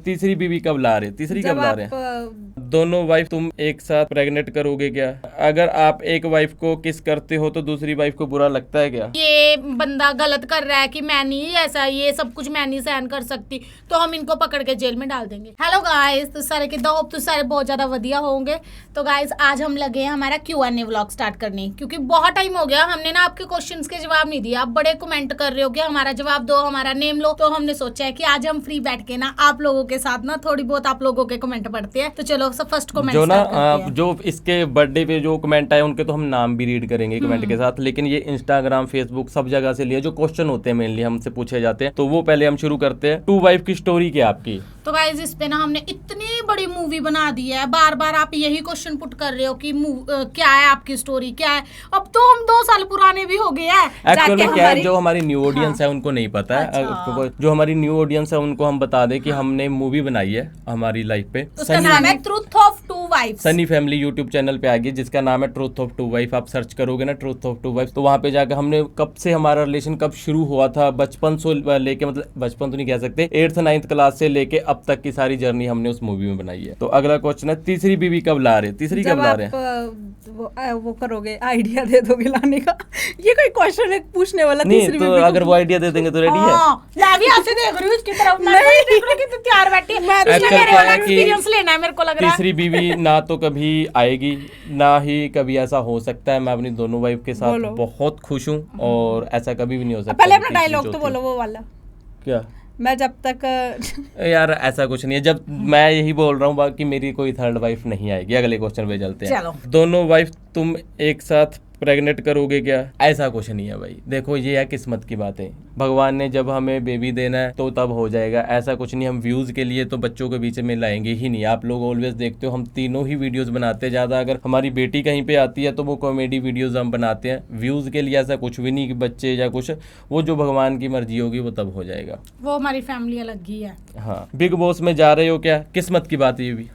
तीसरी बीवी कब ला रहे? तीसरी कब ला रहे हैं? दोनों वाइफ तुम एक साथ प्रेग्नेंट करोगे क्या? अगर आप एक वाइफ को किस करते हो तो दूसरी वाइफ को बुरा लगता है क्या? ये बंदा गलत कर रहा है कि मैं नहीं ऐसा, ये सब कुछ मैं नहीं सहन कर सकती, तो हम इनको पकड़ के जेल में डाल देंगे। हेलो गाइस, तो सारे कितना होप तो सारे बहुत ज्यादा वधिया होंगे। तो गाइस आज हम लगे हैं हमारा Q&A व्लॉग स्टार्ट करने, क्योंकि बहुत टाइम हो गया हमने ना आपके क्वेश्चंस के जवाब नहीं दिए। आप बड़े कमेंट कर रहे हो कि हमारा जवाब दो, हमारा नेम लो। तो हमने सोचा है कि आज हम फ्री बैठ के ना आप लोगों के साथ ना थोड़ी बहुत आप लोगों के कमेंट पढ़ते हैं। तो चलो सब फर्स्ट कमेंट जो ना जो इसके बर्थडे पे जो कमेंट आए उनके तो हम नाम भी रीड करेंगे कमेंट के साथ, लेकिन ये इंस्टाग्राम फेसबुक सब जगह से लिए जो क्वेश्चन होते हैं मेनली हमसे पूछे जाते हैं, तो वो पहले हम शुरू करते हैं। टू वाइफ की स्टोरी क्या आपकी? तो गाइस इस पे ना हमने इतनी बड़ी मूवी बना दी है, बार बार आप यही क्वेश्चन पुट कर रहे हो कि क्या है आपकी स्टोरी, क्या है। अब तो हम 2 साल पुराने भी हो गए हैं। एक्चुअली क्या है, जो हमारी न्यू ऑडियंस है उनको नहीं पता है। जो हमारी न्यू ऑडियंस है उनको हम बता दें कि हमने मूवी बनाई है हमारी लाइफ पे, उसका नाम है truth of two wives. Sunny family YouTube channel पे आएगी जिसका नाम है ट्रूथ ऑफ टू वाइफ। आप सर्च करोगे ना ट्रूथ ऑफ टू वाइफ, तो वहां पे जाकर हमने कब से हमारा रिलेशन कब शुरू हुआ था, बचपन से लेके, मतलब बचपन तो नहीं कह सकते, 8th 9th क्लास से लेके अब तक की सारी जर्नी हमने उस मूवी में बनाई है। तो अगला क्वेश्चन है, तीसरी बीवी कब ला रहे? तीसरी कब ला रहे हैं? वो करोगे, आइडिया दे दोगे लाने का? ये कोई क्वेश्चन है पूछने वाला? नहीं तो अगर वो आइडिया दे देंगे तो रेडी है। मैं भी आपसे देख रही हूँ उसकी तरफ, मैं देख रही हूँ कि तैयार बैठी है। मेरे वाला एक्सपीरियंस लेना है मेरे को लग रहा है। तीसरी बीवी ना तो कभी आएगी ना ही कभी ऐसा हो सकता है। मैं अपनी दोनों वाइफ के साथ बहुत खुश हूँ और ऐसा कभी भी नहीं हो सकता। पहले अपना डायलॉग तो बोलो वो वाला। क्या? मैं जब तक यार ऐसा कुछ नहीं है, जब मैं यही बोल रहा हूँ बाकी मेरी कोई थर्ड वाइफ नहीं आएगी। अगले क्वेश्चन पे चलते हैं। दोनों वाइफ तुम एक साथ प्रेग्नेंट करोगे क्या? ऐसा कुछ नहीं है भाई। देखो ये है किस्मत की बातें, भगवान ने जब हमें बेबी देना है तो तब हो जाएगा। ऐसा कुछ नहीं, हम व्यूज के लिए तो बच्चों के बीच में लाएंगे ही नहीं। आप लोग ऑलवेज देखते हो हम तीनों ही वीडियोस बनाते हैं ज्यादा। अगर हमारी बेटी कहीं पे आती है तो वो कॉमेडी वीडियोस हम बनाते हैं। व्यूज के लिए ऐसा कुछ भी नहीं कि बच्चे या कुछ, वो जो भगवान की मर्जी होगी वो तब हो जाएगा। वो हमारी फैमिली अलग ही है। हाँ, बिग बॉस में जा रहे हो क्या? किस्मत की बात ये भी,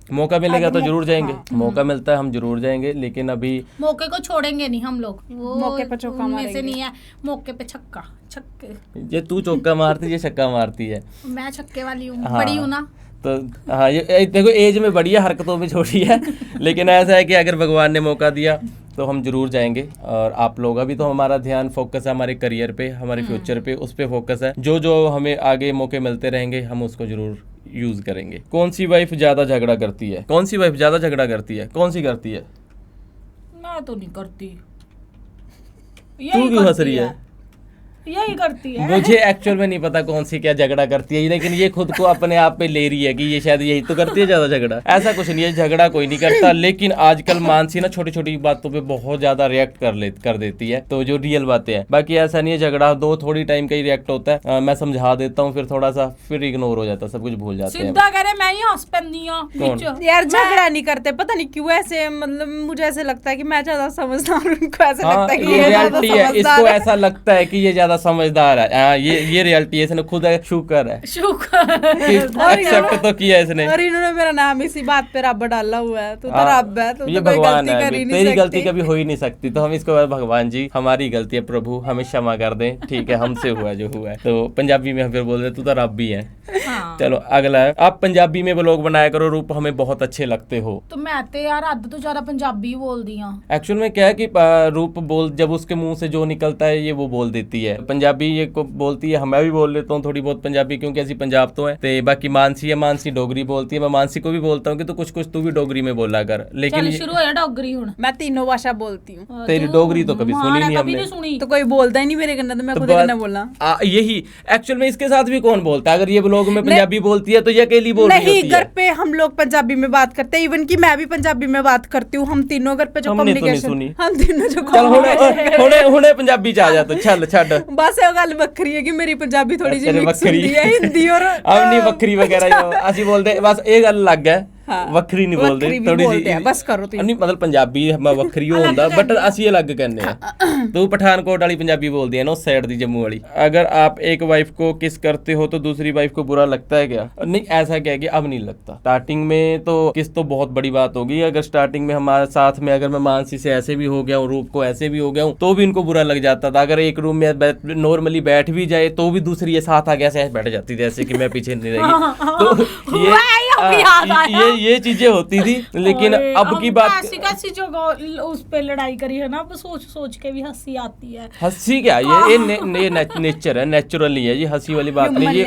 मौका मिलेगा तो जरूर जाएंगे। मौका मिलता है हम जरूर जाएंगे, लेकिन अभी मौके को छोड़ेंगे नहीं हम लोग। वो मौके पे चौका मारेंगे। से नहीं है, मौके पे छक्का छक्के। ये तू चौका मारती है, ये छक्का मारती है। मैं छक्के वाली हूँ। हाँ, बड़ी हूँ ना। तो हाँ, ये देखो एज में बड़ी है, हरकतों में छोटी है, लेकिन ऐसा है कि अगर भगवान ने मौका दिया तो हम जरूर जाएंगे। और आप लोग, अभी तो हमारा ध्यान फोकस है हमारे करियर पे, हमारे फ्यूचर पे, उस पे फोकस है। जो जो हमें आगे मौके मिलते रहेंगे हम उसको जरूर यूज करेंगे। कौन सी वाइफ ज्यादा झगड़ा करती है? कौन सी वाइफ ज्यादा झगड़ा करती है? कौन सी करती है? मैं तो नहीं करती। तू क्यों हंस रही है? यही करती है। मुझे एक्चुअल में नहीं पता कौन सी क्या झगड़ा करती है, लेकिन ये खुद को अपने आप पे ले रही है कि ये शायद यही तो करती है ज्यादा झगड़ा। ऐसा कुछ नहीं है, झगड़ा कोई नहीं करता, लेकिन आजकल मानसी ना छोटी छोटी बातों पे बहुत ज्यादा रिएक्ट कर देती है, तो जो रियल बातें हैं। बाकी ऐसा नहीं है, झगड़ा दो थोड़ी टाइम का ही रिएक्ट होता है। मैं समझा देता हूँ, फिर थोड़ा सा फिर इग्नोर हो जाता है, सब कुछ भूल जाते हैं। सीधा कह रहे मैं ही हंस पैंदी हूं। यार झगड़ा नहीं करते, पता नहीं क्यों ऐसे, मतलब मुझे ऐसे लगता है कि मैं ज्यादा समझदार हूं, उनको ऐसा लगता है कि ये रियलिटी है। इसको ऐसा लगता है कि ये ज्यादा समझदार है। ये रियलिटी है, इसने खुद शुक्र है, एक्सेप्ट तो किया इसने। और इन्होंने मेरा नाम इसी बात पे रब डाला हुआ है। तू तो रब है, तू ये तो कोई भगवान गलती है, कर ही नहीं तेरी सकती। गलती कभी हो ही नहीं सकती, तो हम इसको भगवान जी हमारी गलती है, प्रभु हमें क्षमा कर दें, ठीक है, हमसे हुआ जो हुआ है। तो पंजाबी में हम फिर बोल रहे तू तो रब भी है। हाँ। चलो अगला है, आप पंजाबी में व्लॉग बनाया करो, रूप हमें बहुत अच्छे लगते हो। तो मैं तो यार अद तो ज्यादा पंजाबी बोल दी हां। एक्चुअल में क्या है कि रूप बोल, जब उसके मुंह से जो निकलता है ये वो बोल देती है। पंजाबी ये को बोलती है, मैं भी बोल लेता हूँ थोड़ी बहुत पंजाबी, क्योंकि ऐसी पंजाब तो है। तो बाकी मानसी है, मानसी डोगरी बोलती है। मैं मानसी को भी बोलता हूँ कि तो कुछ कुछ तू भी डोगरी में बोला कर, लेकिन शुरू हो डोगरी हुन। मैं तीनों भाषा बोलती हूँ। तेरी डोगरी तो कभी सुनी नहीं हमने, तो कोई बोलता ही नहीं मेरे कन्ना, तो मैं खुद करना बोला। यही एक्चुअल में इसके साथ भी कौन बोलता है? अगर ये व्लॉग में पंजाबी बोलती है तो ये अकेली बोल रही होती है। नहीं, घर पे हम लोग पंजाबी में बात करते हैं, इवन कि मैं भी पंजाबी में बात करती हूँ। हम तीनों घर पे जो कम्युनिकेशन, हम तीनों जो हुणे पंजाबी च आ जा, तो चल छड़। बस ये गल वक्री है कि मेरी पंजाबी थोड़ी जी मिक्स हुंदी है हिंदी और अब नहीं वक्री वगैरह असि बोलते, बस ये गल अलग है। वखरी नहीं बोलते, थोड़ी सी बस करो तुम नहीं, मतलब पंजाबी मैं वखरी होंदा बट ਅਸੀਂ अलग कहने हैं। तो पठानकोट वाली पंजाबी बोलती है ना उस साइड दी, जम्मू वाली। अगर आप एक वाइफ को किस करते हो तो दूसरी वाइफ को बुरा लगता है क्या? नहीं, ऐसा क्या है कि अब नहीं लगता। स्टार्टिंग में तो किस तो बहुत बड़ी बात होगी। अगर स्टार्टिंग में हमारे साथ में अगर मैं मानसी से ऐसे भी हो गया हूँ, रूप को ऐसे भी हो गया हूँ, तो भी इनको बुरा लग जाता था। अगर एक रूम में नॉर्मली बैठ भी जाए तो भी दूसरी ये साथ आ गया ऐसे बैठ जाती थी ऐसे कि मैं पीछे नहीं रही। तो ये चीजें होती थी। लेकिन अब की बात कैसी जगह उस पे लड़ाई करी है ना, अब सोच सोच के भी हंसी आती है। हंसी क्या ये नेचर है, नेचुरली है, ये हंसी वाली बात नहीं।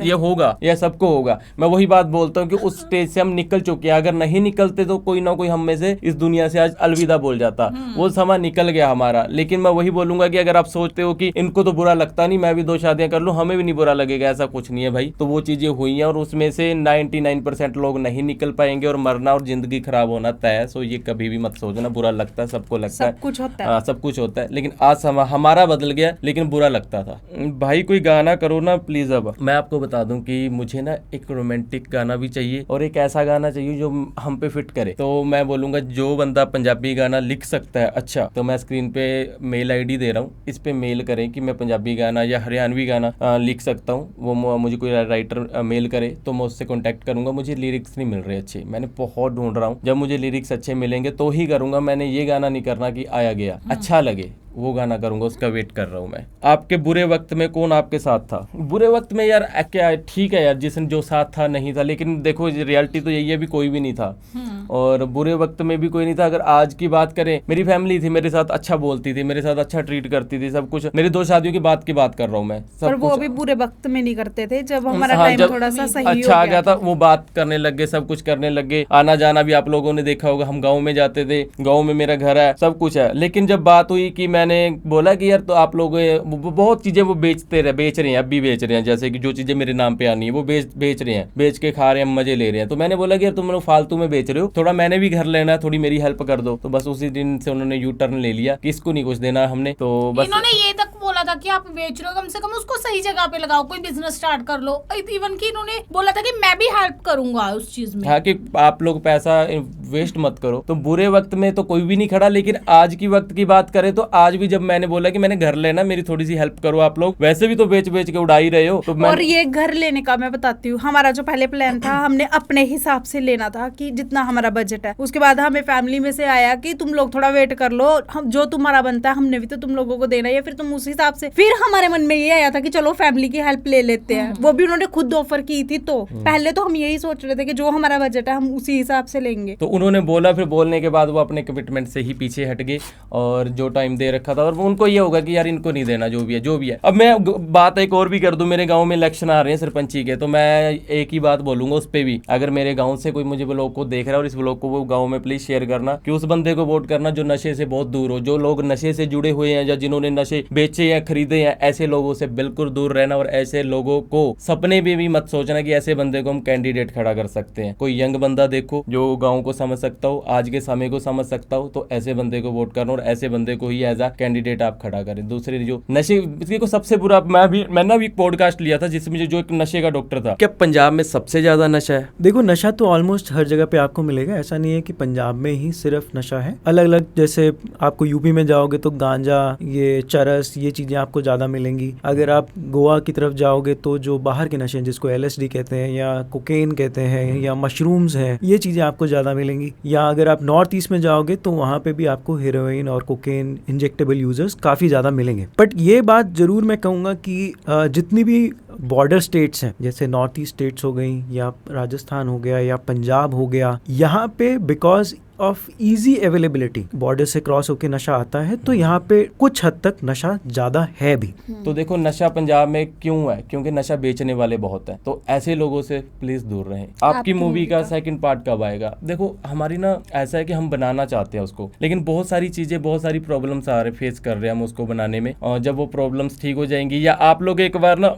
ये होगा, ये सबको होगा। मैं वही बात बोलता हूँ कि उस स्टेज से हम निकल चुके हैं। अगर नहीं निकलते तो कोई ना कोई हम में से इस दुनिया से आज अलविदा बोल जाता। वो समय निकल गया हमारा। लेकिन मैं वही बोलूंगा कि अगर आप सोचते हो कि इनको तो बुरा लगता नहीं, मैं भी 2 शादियां कर लूं, हमें भी नहीं बुरा लगेगा, ऐसा कुछ नहीं है भाई। तो वो चीजें हुई हैं और उसमें से 99% लोग नहीं निकल पाएंगे और मरना और जिंदगी खराब होना तय है। सो ये कभी भी मत सोचना, बुरा लगता है, सबको लगता है, सब कुछ होता है। सब कुछ होता है। लेकिन आज हमारा बदल गया, लेकिन बुरा लगता था। भाई कोई गाना करो ना प्लीज। अब मैं आपको बता दूं कि मुझे ना एक रोमांटिक गाना भी चाहिए और एक ऐसा गाना चाहिए जो हम पे फिट करे। तो मैं बोलूंगा जो बंदा पंजाबी गाना लिख सकता है, अच्छा, तो मैं स्क्रीन पे मेल आईडी दे रहा हूँ, इस पे मेल करें कि मैं पंजाबी गाना या हरियाणवी गाना लिख सकता हूँ। वो मुझे कोई राइटर मेल करे तो मैं उससे कॉन्टैक्ट करूंगा। मुझे लिरिक्स नहीं मिल रहे अच्छे, मैंने बहुत ढूंढ रहा हूँ। जब मुझे लिरिक्स अच्छे मिलेंगे तो ही करूंगा। मैंने ये गाना नहीं करना कि आया गया, अच्छा लगे वो गाना करूंगा, उसका वेट कर रहा हूँ मैं। आपके बुरे वक्त में कौन आपके साथ था? बुरे वक्त में यार क्या ठीक है यार, जिसने जो साथ था नहीं था, लेकिन देखो रियलिटी तो यही है भी कोई भी नहीं था और बुरे वक्त में भी कोई नहीं था। अगर आज की बात करें, मेरी फैमिली थी, मेरे साथ अच्छा बोलती थी, मेरे साथ अच्छा ट्रीट करती थी, सब कुछ। मेरी 2 शादियों की बात कर रहा हूँ मैं। पर वो भी बुरे वक्त में नहीं करते थे, जब हमारा टाइम थोड़ा सा सही अच्छा आ गया था, वो बात करने लग गए, सब कुछ करने लग गए। आना जाना भी आप लोगों ने देखा होगा, हम गाँव में जाते थे, गाँव में मेरा घर है, सब कुछ है। लेकिन जब बात हुई कि मैंने बोला यार तो आप लोग बहुत चीजें वो बेच रहे हैं, अब भी बेच रहे हैं। जैसे कि जो चीजें मेरे नाम पे आनी है वो बेच रहे हैं, बेच के खा रहे हैं, मजे ले रहे हैं। तो मैंने बोला कि यार तुम लोग फालतू में बेच रहे हो, थोड़ा मैंने भी घर लेना है, थोड़ी मेरी हेल्प कर दो। तो बस उसी दिन से उन्होंने यू टर्न ले लिया कि इसको नहीं कुछ देना हमने। तो बस इन्होंने ये तक बोला था कि आप बेच रहे हो, कम से कम उसको सही जगह पे लगाओ, कोई बिजनेस स्टार्ट कर लो। इवन कि इन्होंने बोला था कि मैं भी हेल्प करूंगा उस चीज में। हाँ, कि आप लोग पैसा वेस्ट मत करो। तो बुरे वक्त में तो कोई भी नहीं खड़ा, लेकिन आज की वक्त की बात करें तो आज भी जब मैंने बोला कि मैंने घर लेना, मेरी थोड़ी सी हेल्प करो, आप लोग वैसे भी तो बेच के उड़ा ही रहे हो। तो और ये घर लेने का मैं बताती हूँ, हमारा जो पहले प्लान था, हमने अपने हिसाब से लेना था कि जितना हमारा बजट है। उसके बाद हमें फैमिली में से आया कि तुम लोग थोड़ा वेट कर लो, हम जो तुम्हारा बनता है हमने भी तो तुम लोगों को देना है, फिर तुम उस हिसाब से। फिर हमारे मन में ये आया था कि चलो फैमिली की हेल्प ले लेते हैं। वो भी उन्होंने खुद ऑफर की थी। तो पहले तो हम यही सोच रहे थे कि जो हमारा बजट है हम उसी हिसाब से लेंगे। तो उन्होंने बोला, फिर बोलने के बाद वो अपने कमिटमेंट से ही पीछे हट गए और जो टाइम दे रखा था, और उनको ये होगा कि यार इनको नहीं देना, जो भी है। अब मैं बात एक और भी कर दूं, मेरे गांव में इलेक्शन आ रहे हैं सरपंची के, तो मैं एक ही बात बोलूंगा उस पे भी, अगर मेरे गांव से कोई मुझे ब्लॉग को देख रहा है और इस ब्लॉग को वो गांव में प्लीज शेयर करना कि उस बंदे को वोट करना जो नशे से बहुत दूर हो। जो लोग नशे से जुड़े हुए हैं या जिन्होंने नशे बेचे या खरीदे हैं, ऐसे लोगों से बिल्कुल दूर रहना। और ऐसे लोगों को सपने में भी मत सोचना कि ऐसे बंदे को हम कैंडिडेट खड़ा कर सकते हैं। कोई यंग बंदा देखो जो गाँव को समझ सकता हो, आज के समय को समझ सकता हो, तो ऐसे बंदे को वोट करना और ऐसे बंदे को ही एज अ कैंडिडेट आप खड़ा करें। दूसरे जो नशे को सबसे बुरा, मैंने भी पॉडकास्ट लिया था जिसमें जो एक नशे का डॉक्टर था। क्या पंजाब में सबसे ज्यादा नशा है? देखो, नशा तो ऑलमोस्ट हर जगह पे आपको मिलेगा। ऐसा नहीं है कि पंजाब में ही सिर्फ नशा है, अलग अलग। जैसे आपको यूपी में जाओगे तो गांजा, ये चरस, ये चीजें आपको ज्यादा मिलेंगी। अगर आप गोवा की तरफ जाओगे तो जो बाहर के नशे हैं, जिसको LSD कहते हैं या कोकेन कहते हैं या मशरूम्स हैं, ये चीजें आपको ज्यादा मिलेंगी। या अगर आप नॉर्थ ईस्ट में जाओगे तो वहाँ पे भी आपको हेरोइन और कोकेन इंजेक्टेबल यूजर्स काफी ज्यादा मिलेंगे। बट ये बात जरूर मैं कहूँगा कि जितनी भी बॉर्डर स्टेट्स हैं, जैसे नॉर्थ ईस्ट स्टेट्स हो गई या राजस्थान हो गया या पंजाब हो गया, यहाँ पे because of easy availability border से क्रॉस होकर नशा आता है, तो यहाँ पे कुछ हद तक नशा ज्यादा है भी। तो देखो नशा पंजाब में क्यों है? क्योंकि नशा बेचने वाले बहुत हैं। तो ऐसे लोगों से प्लीज दूर रहें। आपकी मूवी का सेकंड पार्ट कब आएगा? देखो हमारी ना ऐसा है कि हम बनाना चाहते हैं उसको, लेकिन बहुत सारी चीजें, बहुत सारी प्रॉब्लम्स आ रहे फेस कर रहे हैं हम उसको बनाने में। और जब वो प्रॉब्लम्स ठीक हो जाएंगी, या आप लोग एक बार ना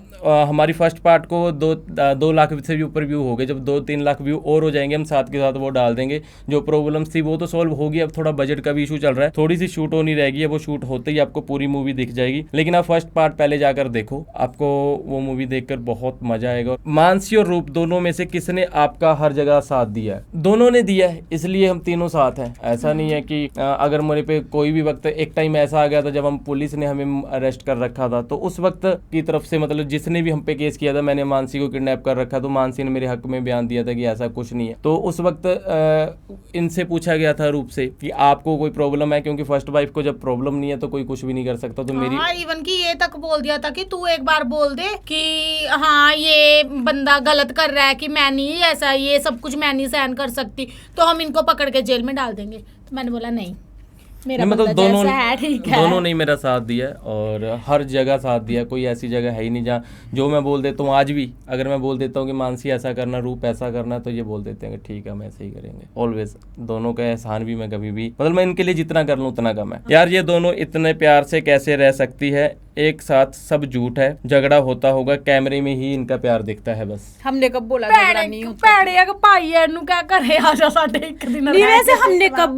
हमारी फर्स्ट पार्ट को 2 लाख से भी ऊपर व्यू हो गए, जब 2-3 लाख व्यू और हो जाएंगे, हम साथ के साथ वो डाल देंगे। जो प्रॉब्लम थी वो तो सॉल्व होगी, अब थोड़ा बजट का भी इशू चल रहा है, थोड़ी सी शूट होनी रहेगी, वो शूट होते ही आपको पूरी मूवी दिख जाएगी। लेकिन आप फर्स्ट पार्ट पहले जाकर देखो, आपको वो मूवी देखकर बहुत मजा आएगा। मानसी और रूप दोनों में से किसने आपका हर जगह साथ दिया है? दोनों ने दिया है, इसलिए हम तीनों साथ हैं। ऐसा नहीं है कि अगर मेरे पे कोई भी वक्त, एक टाइम ऐसा आ गया था जब हम पुलिस ने हमें अरेस्ट कर रखा था, तो उस वक्त की तरफ से मतलब जिसने भी हम पे केस किया था, मैंने मानसी को किडनैप कर रखा, तो मानसी ने मेरे हक में बयान दिया था कि ऐसा कुछ नहीं है। तो उस वक्त इनसे पूछा गया था रूप से कि आपको कोई प्रॉब्लम है, क्योंकि फर्स्ट वाइफ को जब प्रॉब्लम नहीं है तो कोई कुछ भी नहीं कर सकता। तो मेरी इवन की ये तक बोल दिया था कि तू एक बार बोल दे कि हाँ ये बंदा गलत कर रहा है, कि मैं नहीं ऐसा, ये सब कुछ मैं नहीं सहन कर सकती, तो हम इनको पकड़ के जेल में डाल देंगे। तो मैंने बोला नहीं, मेरा मतलब दोनों है, ठीक है। दोनों ने मेरा साथ दिया और हर जगह साथ दिया। कोई ऐसी जगह है ही नहीं जहाँ जो मैं बोल देता हूँ, आज भी अगर मैं बोल देता हूँ कि मानसी ऐसा करना, रूप ऐसा करना, तो ये बोल देते हैं कि ठीक है हम ऐसे ही करेंगे। ऑलवेज दोनों का एहसान भी मैं कभी भी, मतलब मैं इनके लिए जितना कर लूँ उतना कम है। यार ये दोनों इतने प्यार से कैसे रह सकती है एक साथ? सब झूठ है, झगड़ा होता होगा, कैमरे में ही इनका प्यार दिखता है बस। हमने कब बोला झगड़ा नहीं होता? पैड़े का भाई है, नु क्या करे, आजा साढ़े एक दिन नहीं, वैसे हमने कब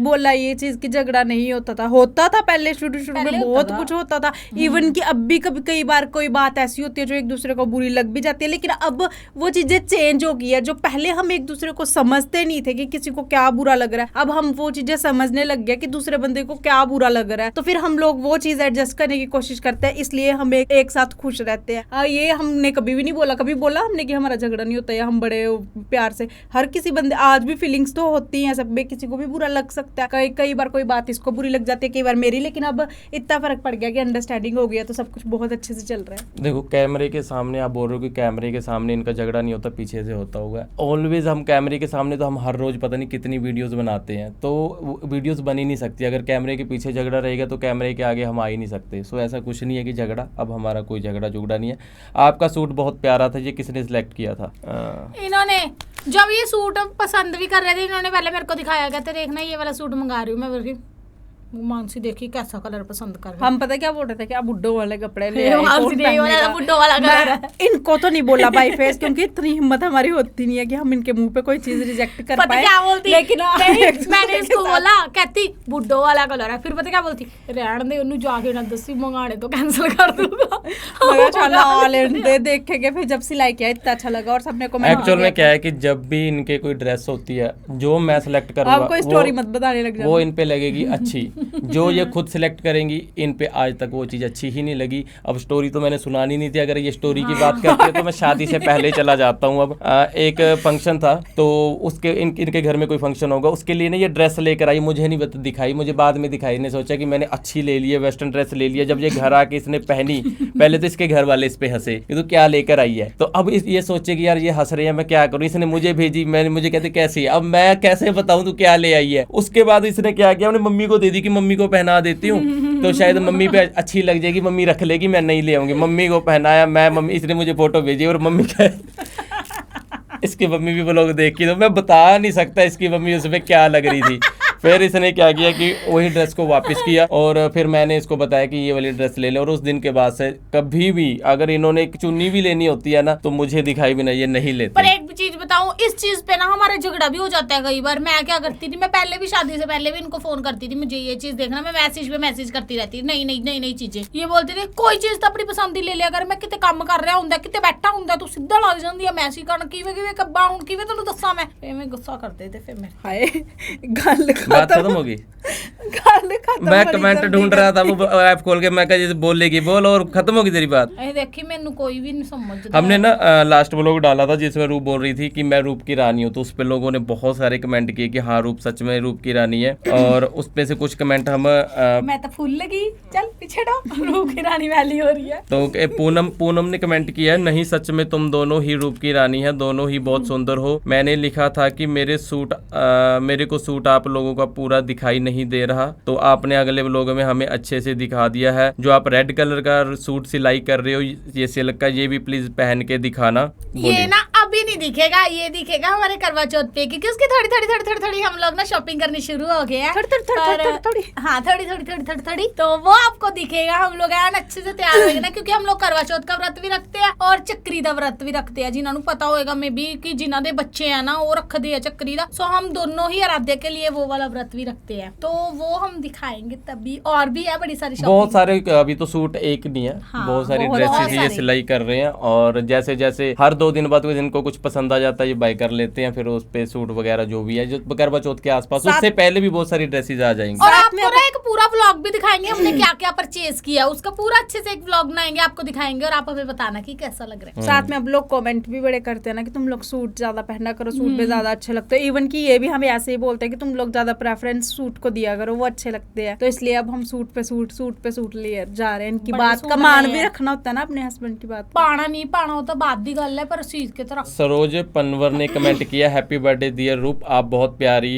बोला ये चीज कि झगड़ा नहीं होता था पहले शुरू में बहुत कुछ होता था। इवन कि अब भी कभी कई बार कोई बात ऐसी होती है जो एक दूसरे को बुरी लग भी जाती है, लेकिन अब वो चीजें चेंज हो गई है। जो पहले हम एक दूसरे को समझते नहीं थे कि किसी को क्या बुरा लग रहा है, अब हम वो चीजें समझने लग गए कि दूसरे बंदे को क्या बुरा लग रहा है, तो फिर हम लोग वो चीज एडजस्ट करने की कोशिश करते हैं, इसलिए हम एक साथ खुश रहते हैं। ये हमने कभी भी नहीं बोला, कभी बोला हमने कि हमारा झगड़ा नहीं होता है, हम बड़े प्यार से हर किसी बंदे, आज भी फीलिंग्स तो होती हैं सब में, किसी को भी बुरा लग सकता है, कई बार कोई बात इसको बुरी लग जाती है, कई बार मेरी, लेकिन अब इतना फर्क पड़ गया कि अंडरस्टैंडिंग हो गया, तो सब कुछ बहुत अच्छे से चल रहा है। देखो कैमरे के सामने आप बोल रहे हो कि कैमरे के सामने इनका झगड़ा नहीं होता, पीछे से होता होगा। ऑलवेज हम कैमरे के सामने तो हम हर रोज पता नहीं कितनी वीडियोस बनाते हैं, तो वीडियोस बन ही नहीं सकती अगर कैमरे के पीछे झगड़ा रहेगा, तो कैमरे के आगे हम आ ही नहीं सकते। सो ऐसा कुछ नहीं है कि झगड़ा, अब हमारा कोई झगड़ा जुगड़ा नहीं है। आपका सूट बहुत प्यारा था, ये किसने सिलेक्ट किया था? इन्होंने जब ये सूट पसंद भी कर रहे थे, इन्होंने पहले मेरे को दिखाया, कहते देखना ये वाला सूट मंगा रही हूँ मैं, बोल मानसी देखी कैसा कलर पसंद कर रही है। हम पता क्या बोल रहे थे कि आप बुड्ढो वाले कपड़े ले आए, बुड्ढो वाला कलर है। इनको तो नहीं बोला बाई फेस, क्योंकि इतनी हिम्मत हमारी होती नहीं है कि हम इनके मुंह पे कोई चीज रिजेक्ट कर पाए। पता क्या बोलती, लेकिन मैंने इसको बोला, कहती बुड्ढो वाला कलर है, फिर पता क्या बोलती, रहने दे उन्हें जाके ना दसी मंगाने तो कैंसिल कर दूंगा। मगर देखेंगे फिर जब सिलाई किया इतना अच्छा लगा और सबने कमेंट। एक्चुअल में क्या है कि जब भी इनके कोई ड्रेस होती है जो मैं सिलेक्ट करूंगा, आप कोई स्टोरी मत बताने लग जाओ, वो इन पे लगेगी अच्छी। जो ये खुद सिलेक्ट करेंगी, इन पे आज तक वो चीज़ अच्छी ही नहीं लगी। अब स्टोरी तो मैंने सुनानी नहीं थी, अगर ये स्टोरी की बात करते हैं तो मैं शादी से पहले चला जाता हूँ। अब एक फंक्शन था, तो उसके इनके घर में कोई फंक्शन होगा, उसके लिए ना ये ड्रेस लेकर आई, मुझे नहीं दिखाई, मुझे बाद में दिखाई। ने सोचा कि मैंने अच्छी ले ली है, वेस्टर्न ड्रेस ले लिया। जब ये घर आके इसने पहनी, पहले तो इसके घर वाले इस पे हंसे कि तू क्या लेकर आई है, तो अब ये सोचे कि यार ये हंस रहे हैं, मैं क्या करूँ। इसने मुझे भेजी, मुझे कहते कैसी, अब मैं कैसे बताऊँ तू क्या ले आई है। उसके बाद इसने क्या किया, अपने मम्मी को दे दी कि मम्मी को पहना देती हूँ, तो शायद मम्मी पे अच्छी लग जाएगी, मम्मी रख लेगी, मैं नहीं ले आऊंगी। मम्मी को पहनाया, मम्मी, इसने मुझे फोटो भेजी और मम्मी का इसकी मम्मी भी व्लॉग देखी, तो मैं बता नहीं सकता इसकी मम्मी उसमें क्या लग रही थी। फिर इसने क्या किया कि वही ड्रेस को वापस किया और फिर मैंने इसको बताया कि ये वाली ड्रेस ले ले। और उस दिन के बाद से कभी भी अगर इन्होंने एक चुन्नी भी लेनी होती है ना, तो मुझे दिखाई भी नहीं, ये नहीं लेते। पर एक चीज बताऊं, इस चीज पे ना हमारा झगड़ा भी हो जाता है कई बार। मैं क्या करती थी, मैं पहले भी शादी से पहले भी इनको फोन करती थी, मुझे ये चीज देखना, मैं मैसेज पे मैसेज करती रहती, नई चीजें। ये बोलते थे कोई चीज तो अपनी पसंद ही ले लिया, अगर मैं किते काम कर रहा हूं, किते बैठा हूं, तू सीधा लग जाती है मैसेज करन, किवें कब्बा हूं, किवें तैनूं दस्सां मैं गुस्सा करते थे। फिर मैं हाय गल बात खत्म होगी, मैं कमेंट ढूंढ रहा था, वो ऐप खोल के मैं कहा बोलेगी बोल, और खत्म होगी तेरी बात। देखी मैंने कोई भी नहीं समझता। हमने ना लास्ट व्लॉग डाला था जिसमें रूप बोल रही थी कि मैं रूप की रानी हूँ, तो उस पे लोगों ने बहुत सारे कमेंट किए कि हाँ रूप सच में रूप की रानी है। और उस पे से कुछ कमेंट हम मैं तो फूल लगी, चल पीछे हटो, रूप की रानी वाली हो रही है। तो पूनम ने कमेंट किया है, नहीं सच में तुम दोनों ही रूप की रानी है, दोनों ही बहुत सुंदर हो। मैंने लिखा था कि मेरे को सूट आप लोगों का पूरा दिखाई नहीं दे रहा, तो आपने अगले व्लॉग में हमें अच्छे से दिखा दिया है। जो आप रेड कलर का सूट सिलाई कर रहे हो, ये सिल्क का, ये भी प्लीज पहन के दिखाना। ये ना अभी अभी नहीं दिखेगा, ये दिखेगा हमारे करवा चौथ पे, क्योंकि उसकी थोड़ी हम लोग ना शॉपिंग करनी शुरू हो गए हैं। थोड़ी तो वो आपको दिखेगा। हम लोग यार अच्छे से तैयार होंगे ना, क्योंकि हम लोग करवा चौथ का व्रत भी रखते हैं और चक्री दा व्रत भी रखते हैं। जिन्होंने पता होएगा मे भी कि जिन्हों दे बच्चे हैं ना वो रखते हैं चक्री दा, सो हम दोनों ही आराध्या के लिए वो वाला व्रत भी रखते हैं, तो वो हम दिखाएंगे तभी। और भी है बड़ी सारी बहुत सारे, अभी तो सूट एक नहीं है, हाँ, बहुत सारी बहुत ड्रेसेस ये सारी। सिलाई कर रहे हैं, और जैसे जैसे हर 2 दिन बाद जिनको कुछ पसंद आ जाता है ये बाय कर लेते हैं, फिर उस पे सूट वगैरह जो भी है जो करवा चौथ के आसपास, उससे पहले भी बहुत सारी ड्रेसेस आ जाएंगी। और आपको ना एक पूरा व्लॉग भी दिखाएंगे हमने क्या क्या परचेज किया, उसका पूरा अच्छे से एक व्लॉग बनाएंगे, आपको दिखाएंगे और आप हमें बताना कि कैसा लग रहा है। साथ में अब लोग कमेंट भी बड़े करते हैं ना कि तुम लोग सूट ज्यादा पहना करो, सूट में ज्यादा अच्छे लगते हैं। इवन कि ये भी हमें ऐसे ही बोलते हैं कि तुम लोग ज्यादा प्रेफरेंस सूट को दिया करो, वो अच्छे लगते हैं। तो इसलिए अब हम सूट पे सूट लिए जा रहे हैं। इनकी बड़े बात सूट का मान ले भी हैं। रखना होता है ना अपने हस्बैंड की बात। पाना नहीं पाना हो तो बात दी गल है, पर उस चीज की तरफ सरोज पनवर ने कमेंट किया, हैप्पी बर्थडे डियर रूप, आप बहुत प्यारी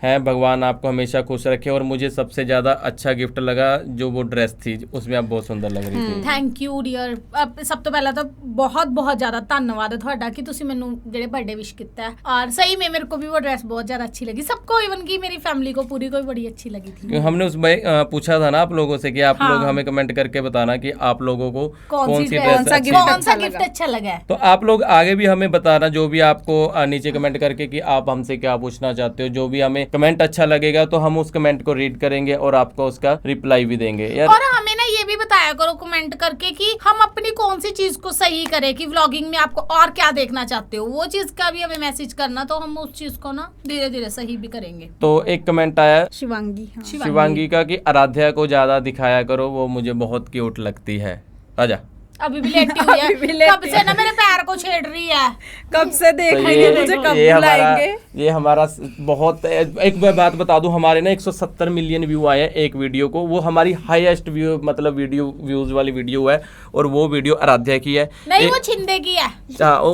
हैं, भगवान आपको हमेशा खुश रखे। और मुझे सबसे ज्यादा अच्छा गिफ्ट लगा जो वो ड्रेस थी, उसमें आप बहुत सुंदर लग रही थी। Thank you dear. ਸਭ ਤੋਂ ਪਹਿਲਾਂ ਤਾਂ ਬਹੁਤ ਜ਼ਿਆਦਾ ਧੰਨਵਾਦ ਹੈ ਤੁਹਾਡਾ ਕਿ ਤੁਸੀਂ ਮੈਨੂੰ ਜਿਹੜੇ बर्थडे विश ਕੀਤਾ है, और सही में मेरे को भी वो ड्रेस बहुत ज्यादा अच्छी लगी, सबको, इवन की मेरी फैमिली को पूरी को बड़ी अच्छी लगी थी। हमने उसमें पूछा था ना आप लोगों से कि आप हाँ। लोग हमें कमेंट करके बताना कि आप लोगों को कौन सी ड्रेस ड्रेस अच्छी gift कौन सा अच्छा गिफ्ट लगा। अच्छा लगा है। तो आप लोग आगे भी हमें बताना जो भी आपको नीचे कमेंट करके कि आप हमसे क्या पूछना चाहते हो। जो भी हमें कमेंट अच्छा लगेगा तो हम उस कमेंट को रीड करेंगे और आपको उसका रिप्लाई भी देंगे यार। और हमें ना ये भी बताया करो कमेंट करके कि हम अपनी कौन सी चीज को सही करें, कि व्लॉगिंग में आपको और क्या देखना चाहते हो, वो चीज का भी हमें मैसेज करना, तो हम उस चीज को ना धीरे धीरे सही भी करेंगे। तो एक कमेंट आया शिवांगी, हाँ। शिवांगी का कि आराध्या को ज्यादा दिखाया करो, वो मुझे बहुत क्यूट लगती है। आजा। अभी भी लेटी हुई अभी भी है, लेटी कब से ना मेरे पैर को छेड़ रही है। कब से तो देखेंगे मुझे, कब बुलाएंगे। ये हमारा बहुत, एक मैं बात बता दूं, हमारे ना 170 मिलियन व्यू आए हैं एक वीडियो को, वो हमारी हाईएस्ट व्यू मतलब वीडियो व्यूज वाली वीडियो है, और वो वीडियो आराध्या की है। नहीं, वो छिंदे की है।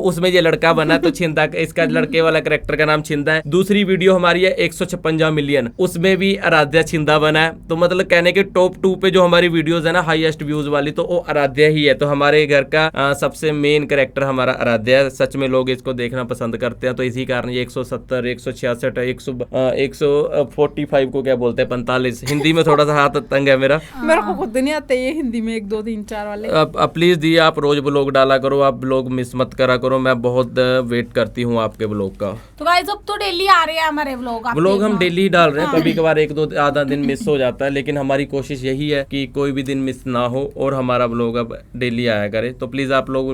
उसमें ये लड़का बना तो छिंदा, इसका लड़के वाला कैरेक्टर का नाम छिंदा है। दूसरी वीडियो हमारी है 156 मिलियन, उसमें भी आराध्या छिंदा बना है। तो मतलब कहने के टॉप 2 पे जो हमारी वीडियोस है ना हाईएस्ट व्यूज वाली, तो वो आराध्या ही है। तो हमारे घर का सबसे मेन कैरेक्टर हमारा आराध्या है। सच में लोग इसको देखना पसंद करते हैं, तो इसी कारण ये 170, 166, 145 को क्या बोलते हैं, 45, हिंदी में थोड़ा सा हाथ तंग है मेरा। मेरे को खुद नहीं आते ये हिंदी में 1 2 3 4 वाले। अब प्लीज दी आप रोज ब्लॉग डाला करो, आप ब्लॉग मिस मत करा करो, मैं बहुत वेट करती हूँ आपके ब्लॉग का। तो गाइस अब तो डेली आ रहे हैं हमारे व्लॉग। व्लॉग हम डेली ही डाल रहे हैं, कभी कभार 1-2 आधा दिन मिस हो जाता है, लेकिन हमारी कोशिश यही है कि कोई भी दिन मिस ना हो और हमारा व्लॉग अब डेली आया करे। तो प्लीज आप लोग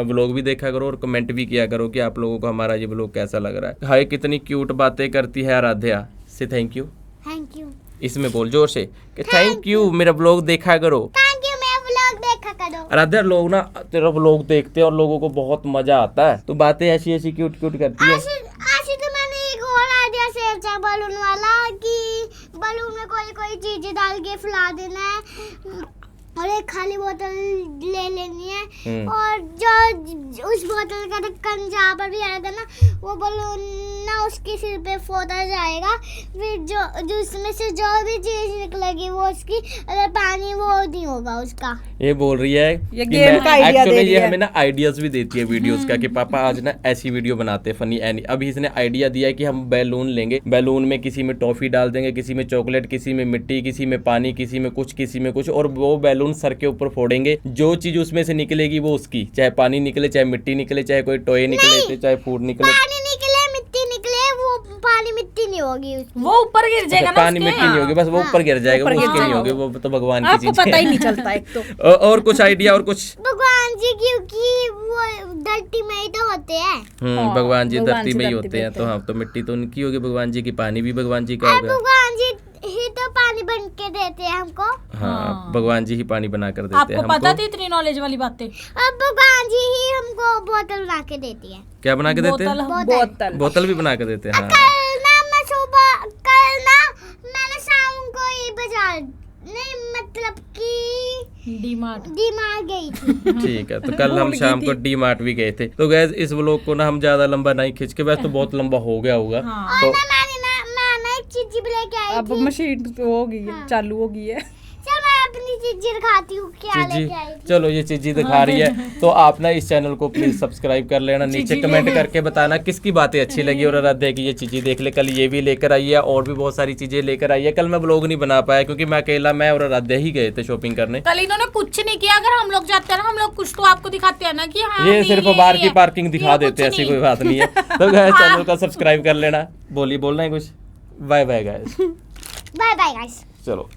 व्लॉग भी देखा करो और कमेंट भी किया करो कि आप लोगों को हमारा ये व्लॉग कैसा लग रहा है। हाय कितनी क्यूट बातें करती है आराध्या, से थैंक यू। थैंक यू, इसमें बोल जोर से कि थैंक यू, मेरा व्लॉग देखा करो। थैंक यू, मैं व्लॉग देखा करो। आराध्या लोग ना तेरा व्लॉग देखते हैं और लोगों को बहुत मजा आता है, तो बातें ऐसी ऐसी क्यूट क्यूट करती है। आज तो मैंने एक और आइडिया शेयर किया बलून वाला, कि बलून में कोई कोई चीजें डाल के फुला देना है और एक खाली बोतल ले लेनी है, और जो उस बोतल का ढक्कन जहाँ पर भी आएगा ना वो बलून ना उसके सिर पे फोड़ा जाएगा, फिर जो उसमें से जो भी चीज निकलेगी वो उसकी, अगर पानी वो नहीं होगा उसका। ये बोल रही है ये कि गेम मैं का आइडिया एक्चुअली दे रही ये है। हमें ना आइडियाज भी देती है वीडियोस का कि पापा आज ना ऐसी वीडियो बनाते हैं फनी एनी। अभी इसने आइडिया दिया है कि हम बैलून लेंगे, बैलून में किसी में टॉफी डाल देंगे, किसी में चॉकलेट, किसी में मिट्टी, किसी में पानी, किसी में कुछ, और वो बैलून सर के ऊपर फोड़ेंगे। जो चीज उसमें से निकलेगी वो उसकी, चाहे पानी निकले, चाहे मिट्टी निकले, चाहे कोई टॉय निकले, चाहे फूड निकले। पानी निकले मिट्टी निकले, वो पानी मिट्टी नहीं होगी उसमें। वो ऊपर गिर जाएगा ना पानी उसके। मिट्टी नहीं होगी, बस वो ऊपर गिर जाएगा, वो उसके नहीं होगी, वो तो भगवान की आपको चीज पता ही है। नहीं चलता एक तो। और कुछ आइडिया और कुछ भगवान जी क्योंकि वो धरती में ही तो होते हैं। हाँ, भगवान जी भगवान धरती जी में ही धरती होते पे हैं, होते तो हैं। हाँ, तो मिट्टी तो उनकी होगी भगवान जी की, पानी भी भगवान जी का और होगा। भगवान जी ही तो पानी बन के देते हैं हमको। हाँ, भगवान जी ही पानी बना कर देते हैं आपको पता हमको। थी इतनी नॉलेज वाली बातें? अब भगवान जी ही हमको बोतल बना के देती है। क्या बना के देते हैं? बोतल। बोतल भी बना के देते हैं। हाँ। कल ना मैंने शाम को ही बाजार नहीं मतलब कि डीमार्ट दिमाग गई थी। ठीक है, तो कल हम शाम को डी मार्ट भी गए थे। तो गैस इस व्लॉग को ना हम ज्यादा लंबा नहीं खींच के, वैसे तो बहुत लंबा हो गया होगा। हाँ। तो मैं एक चीज भी लेके आई अब थी। मशीन हो गई है, चालू हो गई है। चल मैं अपनी चीज़ दिखाती हूँ क्या चीजी, लेके आई। चलो ये चीजी दिखा रही है। तो आप ना इस चैनल को प्लीज सब्सक्राइब कर लेना, नीचे कमेंट करके बताना किसकी बातें अच्छी लगी और आराध्या की ये चीजें देख ले। कल ये भी लेकर आई है और भी बहुत सारी चीजें लेकर आई है। कल मैं ब्लॉग नहीं बना पाया क्योंकि मैं अकेला, मैं और आराध्या ही गए थे शॉपिंग करने। कल इन्होंने कुछ नहीं किया। अगर हम लोग जाते हैं ना, हम लोग कुछ तो आपको दिखाते हैं ना कि हाँ ये नहीं, सिर्फ बाहर की है। पार्किंग दिखा ये देते हैं, कुछ ऐसी नहीं। कोई बात नहीं है। तो गाइस चैनल को सब्सक्राइब कर लेना। बोलिए, बोलना है कुछ? Bye bye guys. Bye bye guys. चलो।